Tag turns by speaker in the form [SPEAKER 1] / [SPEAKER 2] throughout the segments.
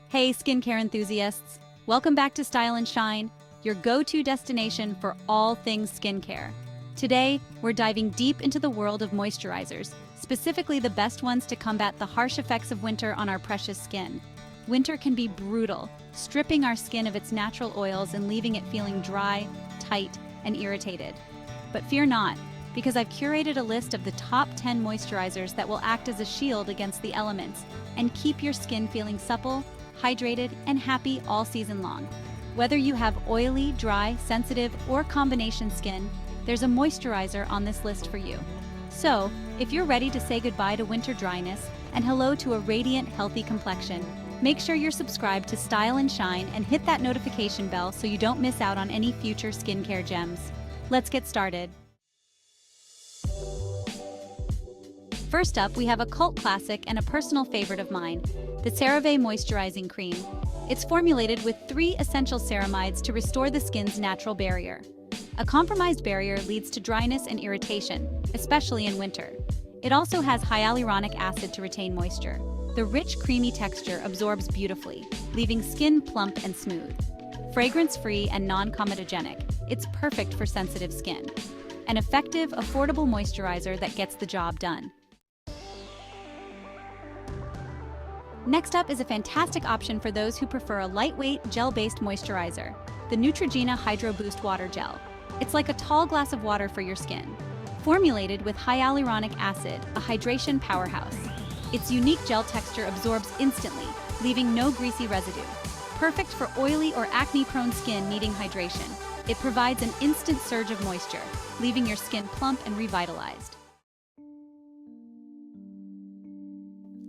[SPEAKER 1] Hey skincare enthusiasts, welcome back to Style and Shine, your go-to destination for all things skincare. Today, we're diving deep into the world of moisturizers, specifically the best ones to combat the harsh effects of winter on our precious skin. Winter can be brutal, stripping our skin of its natural oils and leaving it feeling dry, tight, and irritated. But fear not, because I've curated a list of the top 10 moisturizers that will act as a shield against the elements and keep your skin feeling supple, hydrated, and happy all season long. Whether you have oily, dry, sensitive, or combination skin, there's a moisturizer on this list for you. So, if you're ready to say goodbye to winter dryness and hello to a radiant, healthy complexion, make sure you're subscribed to Style and Shine and hit that notification bell so you don't miss out on any future skincare gems. Let's get started. First up, we have a cult classic and a personal favorite of mine, the Ceramide Moisturizing Cream. It's formulated with 3 essential ceramides to restore the skin's natural barrier. A compromised barrier leads to dryness and irritation, especially in winter. It also has hyaluronic acid to retain moisture. The rich, creamy texture absorbs beautifully, leaving skin plump and smooth. Fragrance-free and non-comedogenic, it's perfect for sensitive skin. An effective, affordable moisturizer that gets the job done. Next up is a fantastic option for those who prefer a lightweight, gel-based moisturizer, the Neutrogena Hydro Boost Water Gel. It's like a tall glass of water for your skin. Formulated with hyaluronic acid, a hydration powerhouse. Its unique gel texture absorbs instantly, leaving no greasy residue. Perfect for oily or acne-prone skin needing hydration. It provides an instant surge of moisture, leaving your skin plump and revitalized.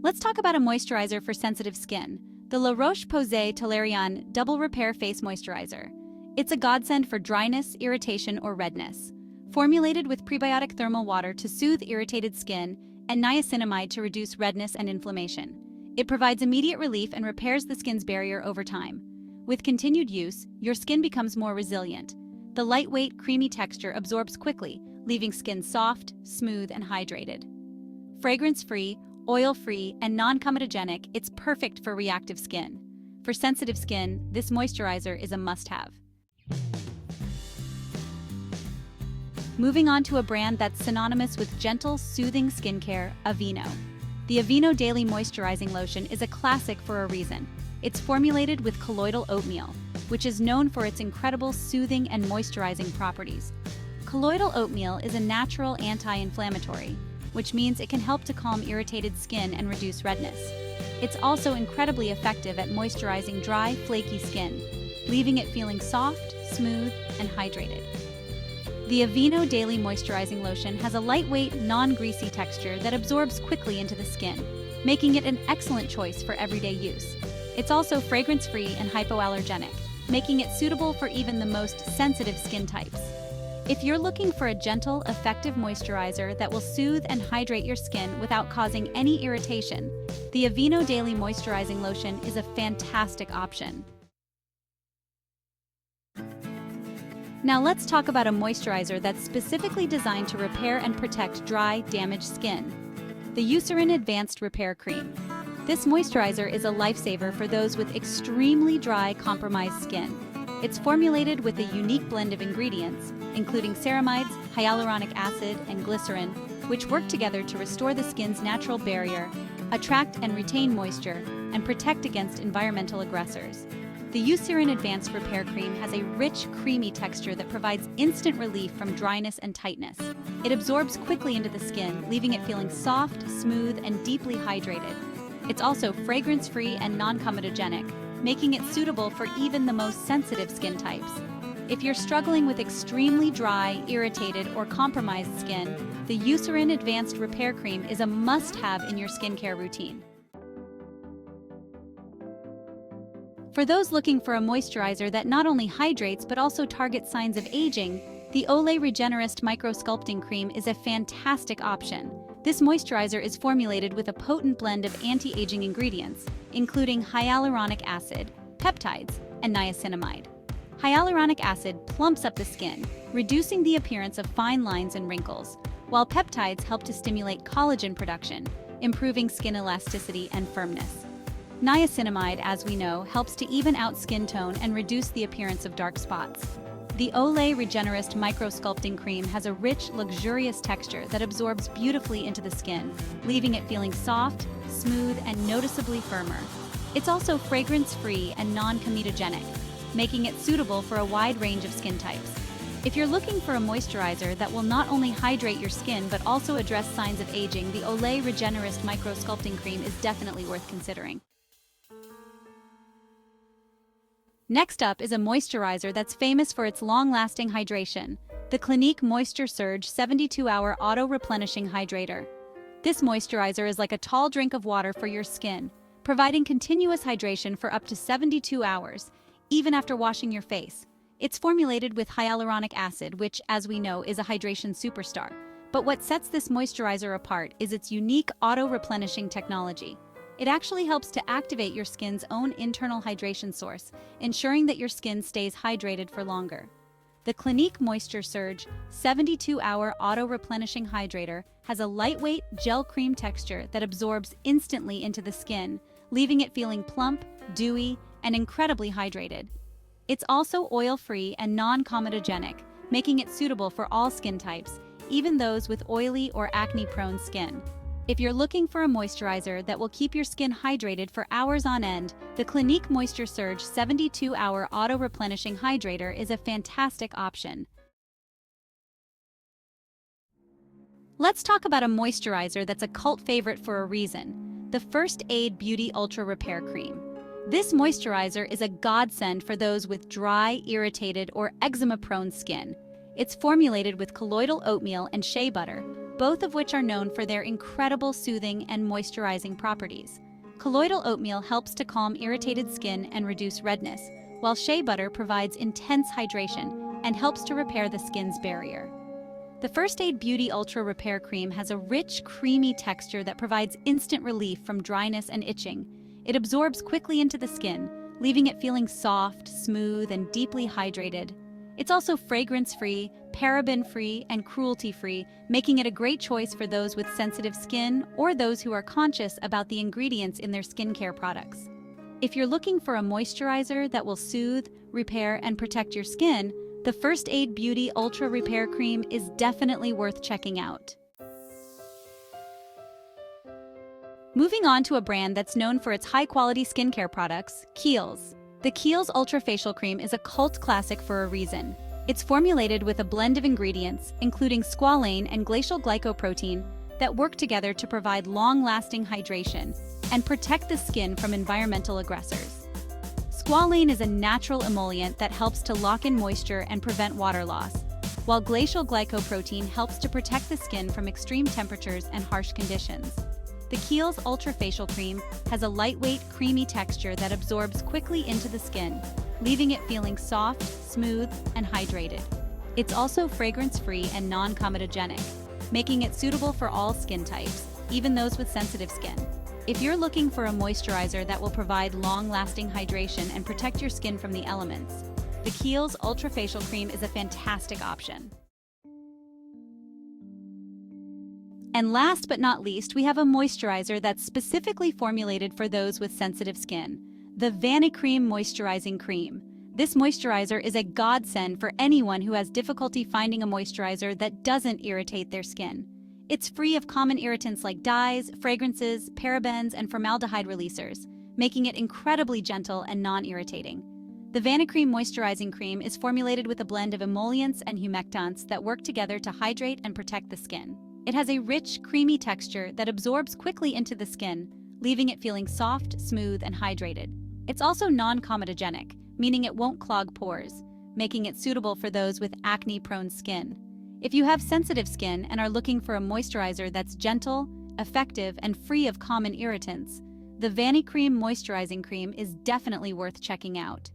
[SPEAKER 1] Let's talk about a moisturizer for sensitive skin, the La Roche-Posay Toleriane Double Repair Face Moisturizer. It's a godsend for dryness, irritation, or redness. Formulated with prebiotic thermal water to soothe irritated skin and niacinamide to reduce redness and inflammation. It provides immediate relief and repairs the skin's barrier over time. With continued use, your skin becomes more resilient. The lightweight, creamy texture absorbs quickly, leaving skin soft, smooth, and hydrated. Fragrance-free, oil-free, and non-comedogenic, it's perfect for reactive skin. For sensitive skin, this moisturizer is a must-have. Moving on to a brand that's synonymous with gentle, soothing skincare, Aveeno. The Aveeno Daily Moisturizing Lotion is a classic for a reason. It's formulated with colloidal oatmeal, which is known for its incredible soothing and moisturizing properties. Colloidal oatmeal is a natural anti-inflammatory, which means it can help to calm irritated skin and reduce redness. It's also incredibly effective at moisturizing dry, flaky skin, leaving it feeling soft, smooth, and hydrated. The Aveeno Daily Moisturizing Lotion has a lightweight, non-greasy texture that absorbs quickly into the skin, making it an excellent choice for everyday use. It's also fragrance-free and hypoallergenic, making it suitable for even the most sensitive skin types. If you're looking for a gentle, effective moisturizer that will soothe and hydrate your skin without causing any irritation, the Aveeno Daily Moisturizing Lotion is a fantastic option. Now let's talk about a moisturizer that's specifically designed to repair and protect dry, damaged skin. The Eucerin Advanced Repair Cream. This moisturizer is a lifesaver for those with extremely dry, compromised skin. It's formulated with a unique blend of ingredients, including ceramides, hyaluronic acid, and glycerin, which work together to restore the skin's natural barrier, attract and retain moisture, and protect against environmental aggressors. The Eucerin Advanced Repair Cream has a rich, creamy texture that provides instant relief from dryness and tightness. It absorbs quickly into the skin, leaving it feeling soft, smooth, and deeply hydrated. It's also fragrance-free and non-comedogenic, making it suitable for even the most sensitive skin types. If you're struggling with extremely dry, irritated, or compromised skin, the Eucerin Advanced Repair Cream is a must-have in your skincare routine. For those looking for a moisturizer that not only hydrates but also targets signs of aging, the Olay Regenerist Micro Sculpting Cream is a fantastic option. This moisturizer is formulated with a potent blend of anti-aging ingredients, including hyaluronic acid, peptides, and niacinamide. Hyaluronic acid plumps up the skin, reducing the appearance of fine lines and wrinkles, while peptides help to stimulate collagen production, improving skin elasticity and firmness. Niacinamide, as we know, helps to even out skin tone and reduce the appearance of dark spots. The Olay Regenerist Micro-Sculpting Cream has a rich, luxurious texture that absorbs beautifully into the skin, leaving it feeling soft, smooth, and noticeably firmer. It's also fragrance-free and non-comedogenic, making it suitable for a wide range of skin types. If you're looking for a moisturizer that will not only hydrate your skin but also address signs of aging, the Olay Regenerist Micro-Sculpting Cream is definitely worth considering. Next up is a moisturizer that's famous for its long-lasting hydration, the Clinique Moisture Surge 72-Hour Auto-Replenishing Hydrator. This moisturizer is like a tall drink of water for your skin, providing continuous hydration for up to 72 hours, even after washing your face. It's formulated with hyaluronic acid, which, as we know, is a hydration superstar. But what sets this moisturizer apart is its unique auto-replenishing technology. It actually helps to activate your skin's own internal hydration source, ensuring that your skin stays hydrated for longer. The Clinique Moisture Surge 72-Hour Auto-Replenishing Hydrator has a lightweight gel cream texture that absorbs instantly into the skin, leaving it feeling plump, dewy, and incredibly hydrated. It's also oil-free and non-comedogenic, making it suitable for all skin types, even those with oily or acne-prone skin. If you're looking for a moisturizer that will keep your skin hydrated for hours on end, the Clinique Moisture Surge 72-Hour Auto-Replenishing Hydrator is a fantastic option. Let's talk about a moisturizer that's a cult favorite for a reason, the First Aid Beauty Ultra Repair Cream. This moisturizer is a godsend for those with dry, irritated, or eczema-prone skin. It's formulated with colloidal oatmeal and shea butter, both of which are known for their incredible soothing and moisturizing properties. Colloidal oatmeal helps to calm irritated skin and reduce redness, while shea butter provides intense hydration and helps to repair the skin's barrier. The First Aid Beauty Ultra Repair Cream has a rich, creamy texture that provides instant relief from dryness and itching. It absorbs quickly into the skin, leaving it feeling soft, smooth, and deeply hydrated. It's also fragrance-free, paraben-free, and cruelty-free, making it a great choice for those with sensitive skin or those who are conscious about the ingredients in their skincare products. If you're looking for a moisturizer that will soothe, repair, and protect your skin, the First Aid Beauty Ultra Repair Cream is definitely worth checking out. Moving on to a brand that's known for its high-quality skincare products, Kiehl's. The Kiehl's Ultra Facial Cream is a cult classic for a reason. It's formulated with a blend of ingredients, including squalane and glacial glycoprotein, that work together to provide long-lasting hydration and protect the skin from environmental aggressors. Squalane is a natural emollient that helps to lock in moisture and prevent water loss, while glacial glycoprotein helps to protect the skin from extreme temperatures and harsh conditions. The Kiehl's Ultra Facial Cream has a lightweight, creamy texture that absorbs quickly into the skin, leaving it feeling soft, smooth, and hydrated. It's also fragrance-free and non-comedogenic, making it suitable for all skin types, even those with sensitive skin. If you're looking for a moisturizer that will provide long-lasting hydration and protect your skin from the elements, the Kiehl's Ultra Facial Cream is a fantastic option. And last but not least, we have a moisturizer that's specifically formulated for those with sensitive skin, the Vanicream Moisturizing Cream. This moisturizer is a godsend for anyone who has difficulty finding a moisturizer that doesn't irritate their skin. It's free of common irritants like dyes, fragrances, parabens, and formaldehyde releasers, making it incredibly gentle and non-irritating. The Vanicream Moisturizing Cream is formulated with a blend of emollients and humectants that work together to hydrate and protect the skin. It has a rich, creamy texture that absorbs quickly into the skin, leaving it feeling soft, smooth, and hydrated. It's also non-comedogenic, meaning it won't clog pores, making it suitable for those with acne-prone skin. If you have sensitive skin and are looking for a moisturizer that's gentle, effective, and free of common irritants, the Vanicream Moisturizing Cream is definitely worth checking out.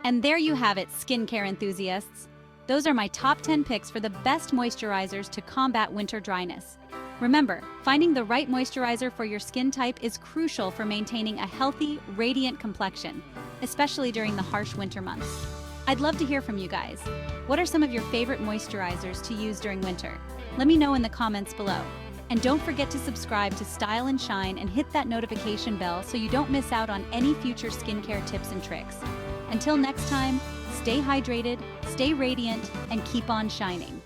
[SPEAKER 1] And there you have it, skincare enthusiasts. Those are my top 10 picks for the best moisturizers to combat winter dryness. Remember, finding the right moisturizer for your skin type is crucial for maintaining a healthy, radiant complexion, especially during the harsh winter months. I'd love to hear from you guys. What are some of your favorite moisturizers to use during winter? Let me know in the comments below. And don't forget to subscribe to Style and Shine and hit that notification bell so you don't miss out on any future skincare tips and tricks. Until next time, stay hydrated, stay radiant, and keep on shining.